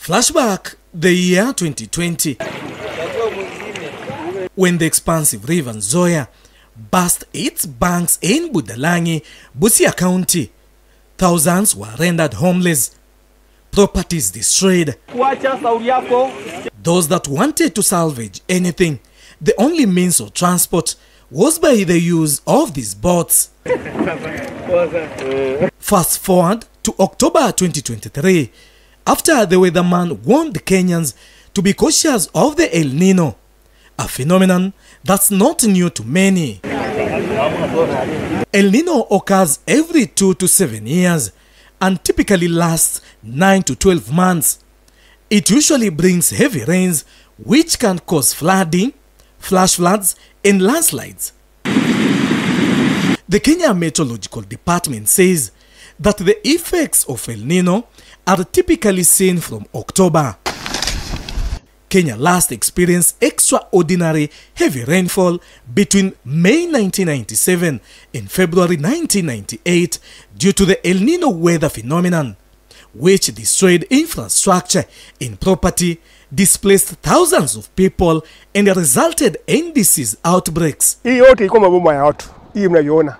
Flashback the year 2020, when the expansive river Nzoia burst its banks in Budalangi, Busia County. Thousands were rendered homeless, properties destroyed. Those that wanted to salvage anything, the only means of transport was by the use of these boats. Fast forward to October 2023, after the weatherman warned the Kenyans to be cautious of the El Nino, a phenomenon that's not new to many. El Nino occurs every 2 to 7 years and typically lasts 9 to 12 months. It usually brings heavy rains which can cause flooding, flash floods and landslides. The Kenya Meteorological Department says that the effects of El Nino are typically seen from October. Kenya last experienced extraordinary heavy rainfall between May 1997 and February 1998 due to the El Nino weather phenomenon, which destroyed infrastructure and property, displaced thousands of people, and resulted in disease outbreaks. Hii yote iko maboma ya watu. Hii mnayoona.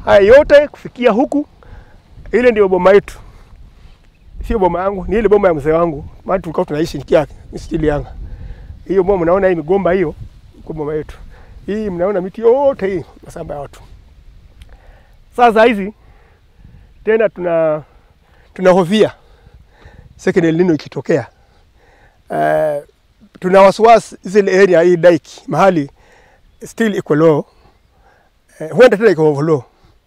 Haya yote kufikia huku, ile ndio boma yetu. Sio boma yangu, ni ile boma ya mzee wangu. Maana tulikuwa tunaishi nikia msitili yangu. Hiyo boma mnaona hii migomba hiyo, iko boma yetu. Hii mnaona miti yote hii, mashamba ya watu. Sasa hizi tena tunahofia second El Nino ikitokea. Tuna wasiwasi zile area hii dike mahali still iko low. Huenda tena iko low.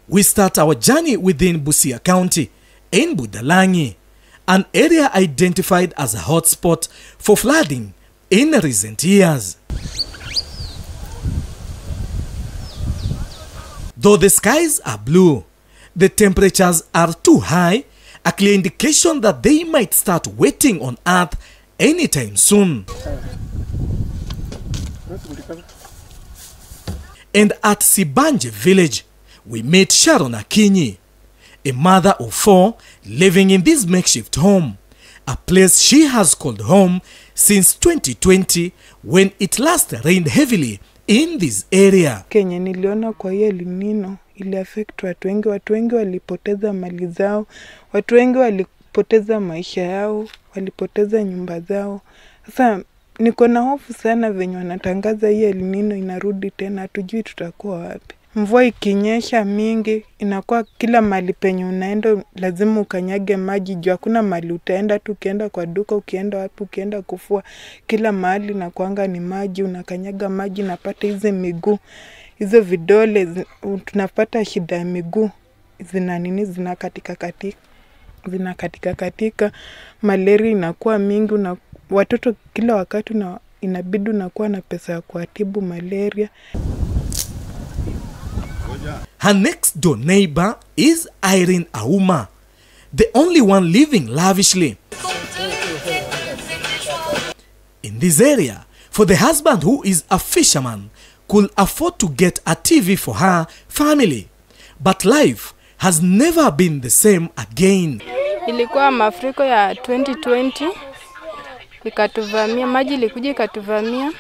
We start our journey within Busia County in Budalangi, an area identified as a hotspot for flooding in recent years. Though the skies are blue, the temperatures are too high, a clear indication that they might start wetting on earth anytime soon. And at Sibanje village, we meet Sharon Akinyi, a mother of 4 living in this makeshift home, a place she has called home since 2020 when it last rained heavily in this area. Kenya niliona kwa hiyo El Nino ili affect watu wengi walipoteza mali zao, watu wengi walipoteza maisha yao, walipoteza nyumba zao. Sasa niko na hofu sana venye wanatangaza hiyo El Nino inarudi tena, hatujui tutakuwa wapi. Mvua ikinyesha mingi inakuwa kila mahali penye unaenda lazima ukanyage maji, juu hakuna mahali utaenda tu, ukienda kwa duka, ukienda wapi, ukienda kufua, kila mahali na kuanga ni maji, unakanyaga maji, napata hizo miguu, hizo vidole tunapata shida ya miguu, zinakatika katika, malaria inakuwa mingi, na watoto kila wakati inabidi unakuwa na pesa ya kuatibu malaria. Her next door neighbor is Irene Auma, the only one living lavishly in this area, for the husband, who is a fisherman, could afford to get a TV for her family. But life has never been the same again. Ilikuwa mafuriko ya 2020, ikatuvamia, maji ilikuja ikatuvamia.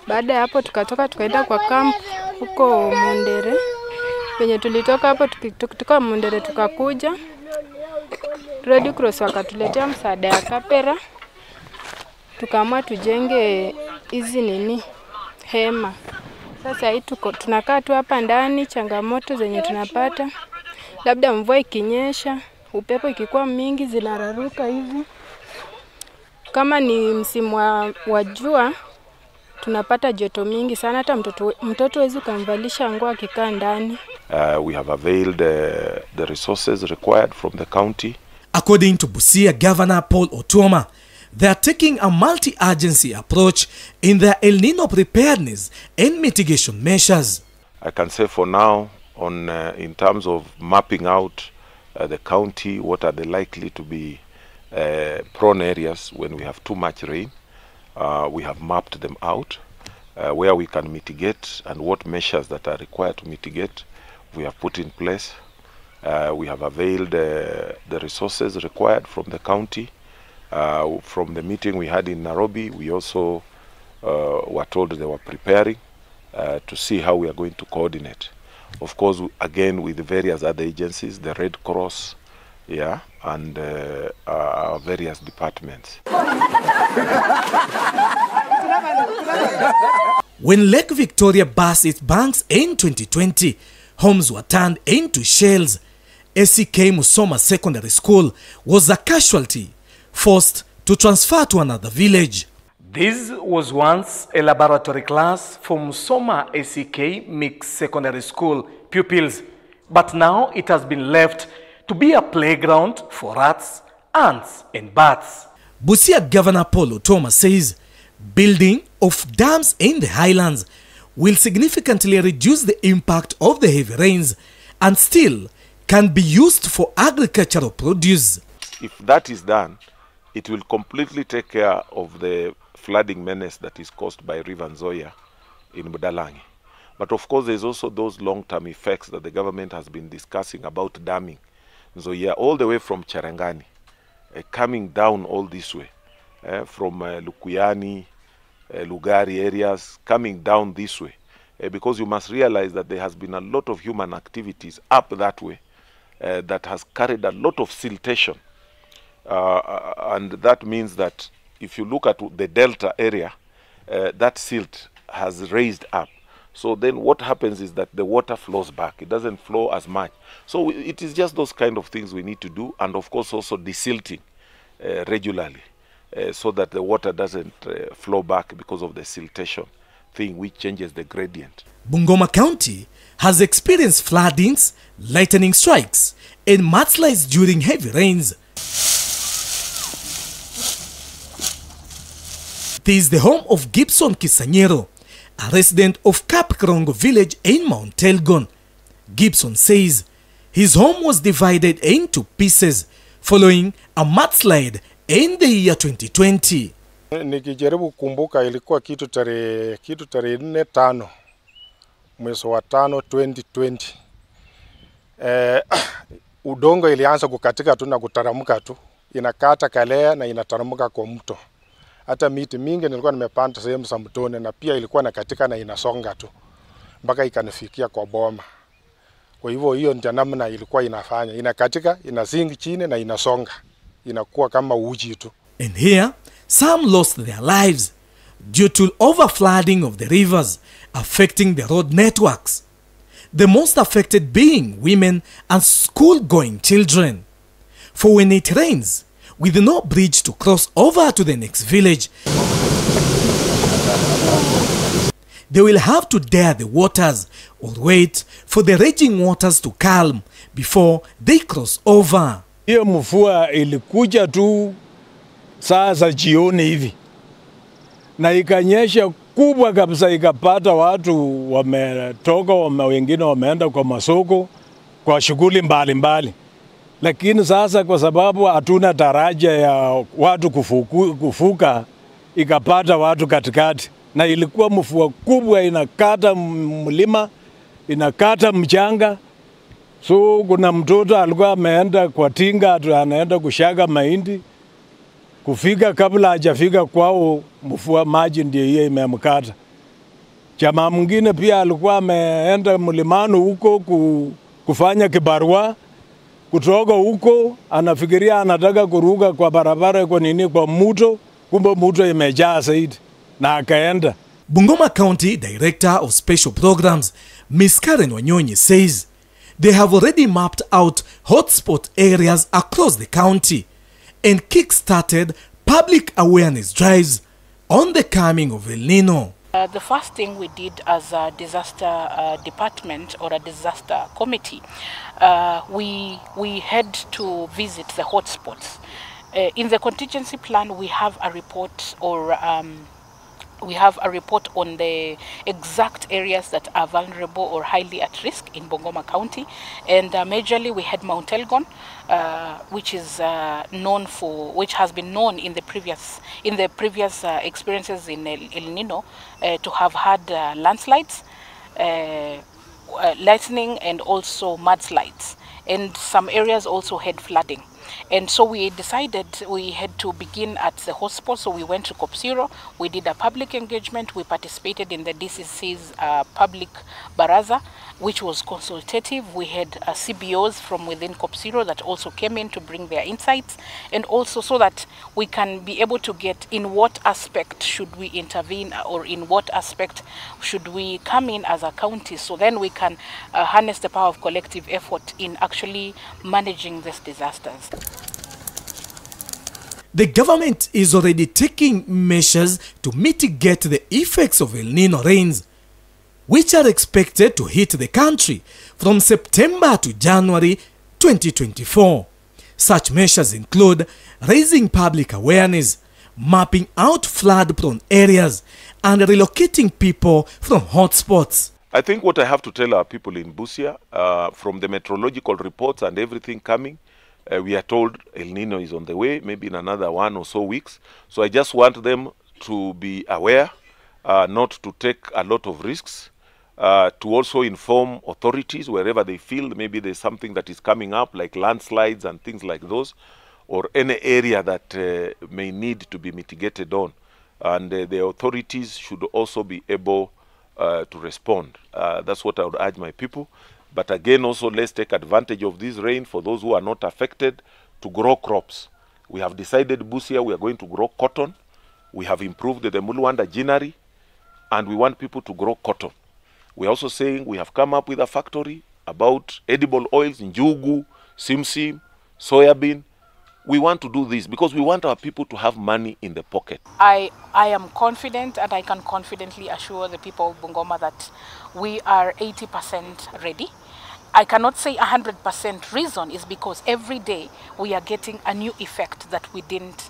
Baada ya hapo tukatoka tukaenda kwa camp huko Mundere. Penye tulitoka hapo tukitoka Mundere tukakuja Red Cross wakatuletea msaada ya kapera. Tukaamua tujenge hizi hema. Sasa hii tunakaa tu hapa ndani, changamoto zenye tunapata. Labda mvua ikinyesha, upepo ikikuwa mingi zinararuka hivi. Kama ni msimu wa jua, tunapata joto mingi sana, hata mtoto hawezi kumvalisha nguo akikaa ndani. We have availed the resources required from the county. According to Busia Governor Paul Otuoma, they are taking a multi-agency approach in their El Nino preparedness and mitigation measures. I can say for now, in terms of mapping out the county, what are the likely to be prone areas when we have too much rain. We have mapped them out where we can mitigate and what measures that are required to mitigate we have put in place. We have availed the resources required from the county From the meeting we had in Nairobi, we also were told they were preparing to see how we are going to coordinate. Of course, again, with various other agencies, the Red Cross, yeah, and various departments. When Lake Victoria burst its banks in 2020, homes were turned into shells. ACK Musoma Secondary School was a casualty, forced to transfer to another village. This was once a laboratory class for Musoma ACK Mixed Secondary School pupils, but now it has been left to be a playground for rats, ants, and bats. Busia Governor Paul Otoma says building of dams in the highlands will significantly reduce the impact of the heavy rains and still can be used for agricultural produce. If that is done, it will completely take care of the flooding menace that is caused by River Nzoia in Budalangi. But of course, there's also those long-term effects that the government has been discussing about damming Nzoia all the way from Cherangani, coming down all this way, from Lukuyani, Lugari areas, coming down this way. Because you must realize that there has been a lot of human activities up that way that has carried a lot of siltation. And that means that if you look at the delta area, that silt has raised up. So then what happens is that the water flows back. It doesn't flow as much. So it is just those kind of things we need to do. And of course also desilting regularly so that the water doesn't flow back because of the siltation thing, which changes the gradient. Bungoma County has experienced floodings, lightning strikes, and mudslides during heavy rains. This is the home of Gibson Kisanyero, a resident of Kapkrongo village in Mt Elgon. Gibson says his home was divided into pieces following a mudslide in the year 2020. Nikijaribu kumbuka ilikuwa kitu tarehe 4/5 mwezi wa 5 2020. Udongo ilianza kukatika tu na kutaramuka tu. Inakata kalea na inataramuka kwa mto. Hata miti mingi nilikuwa nimepanda sehemu za mtoni na pia ilikuwa nakatika na inasonga tu mpaka ikanifikia kwa boma. Kwa hivyo hiyo ndio namna ilikuwa inafanya. Inakatika, inazingi chini na inasonga. Inakuwa kama uji tu. And here, some lost their lives due to overflooding of the rivers affecting the road networks. The most affected being women and school-going children. For when it rains, with no bridge to cross over to the next village, they will have to dare the waters or wait for the raging waters to calm before they cross over. Hiyo mvua ilikuja tu saa za jioni hivi na ikanyesha kubwa kabisa, ikapata watu wametoka, wengine wameenda kwa masoko kwa shughuli mbalimbali. Lakini sasa kwa sababu hatuna daraja ya watu kufuka, ikapata watu katikati, na ilikuwa mvua kubwa, inakata mlima, inakata mchanga. So kuna mtoto alikuwa ameenda kwa tinga, anaenda kushaga mahindi, kufika kabla hajafika kwao mvua maji ndiyo hiyo imemkata. Jamaa mwingine pia alikuwa ameenda mlimani huko kufanya kibarua, kutoka huko anafikiria anataka kuruka kwa barabara kwa nini kwa mto, kumbe mto imejaa zaidi na akaenda. Bungoma County Director of Special Programs, Ms. Karen Wanyonyi, says they have already mapped out hotspot areas across the county and kick-started public awareness drives on the coming of El Nino. The first thing we did as a disaster department or a disaster committee, we had to visit the hotspots. In the contingency plan, we have a report on the exact areas that are vulnerable or highly at risk in Bungoma County, and majorly we had Mt Elgon, which is which has been known in the previous experiences in El Nino to have had landslides, lightning, and also mudslides, and some areas also had flooding. And so we decided we had to begin at the hotspot. So we went to COP0. We did a public engagement. We participated in the DCC's public baraza, which was consultative. We had CBOs from within COP0 that also came in to bring their insights, and also so that we can be able to get in what aspect should we intervene, or in what aspect should we come in as a county, so then we can harness the power of collective effort in actually managing these disasters. The government is already taking measures to mitigate the effects of El Nino rains, which are expected to hit the country from September to January 2024. Such measures include raising public awareness, mapping out flood-prone areas, and relocating people from hotspots. I think what I have to tell our people in Busia, from the meteorological reports and everything coming, we are told El Nino is on the way, maybe in another 1 or so weeks. So I just want them to be aware, not to take a lot of risks, to also inform authorities wherever they feel maybe there's something that is coming up, like landslides and things like those, or any area that may need to be mitigated on. And the authorities should also be able to respond. That's what I would urge my people. But again, also let's take advantage of this rain for those who are not affected to grow crops. We have decided Busia we are going to grow cotton. We have improved the Mulwanda ginnery, and we want people to grow cotton. We are also saying we have come up with a factory about edible oils, njugu, simsim, soybean. We want to do this because we want our people to have money in the pocket. I am confident, and I can confidently assure the people of Bungoma that we are 80% ready. I cannot say 100% reason is because every day we are getting a new effect that we didn't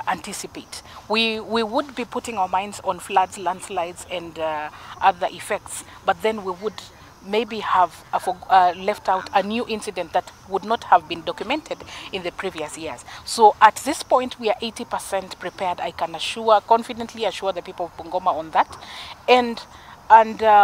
anticipate. We would be putting our minds on floods, landslides, and other effects, but then we would maybe have left out a new incident that would not have been documented in the previous years. So at this point, we are 80% prepared. I can confidently assure the people of Bungoma on that, and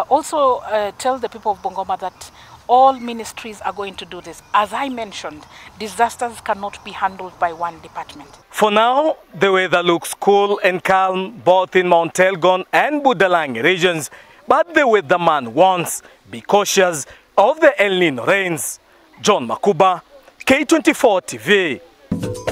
also tell the people of Bungoma that all ministries are going to do this. As I mentioned, disasters cannot be handled by one department. For now, the weather looks cool and calm both in Mt Elgon and Budalangi regions, but the weatherman warns, be cautious of the El Nino rains. John Makuba, K24 TV.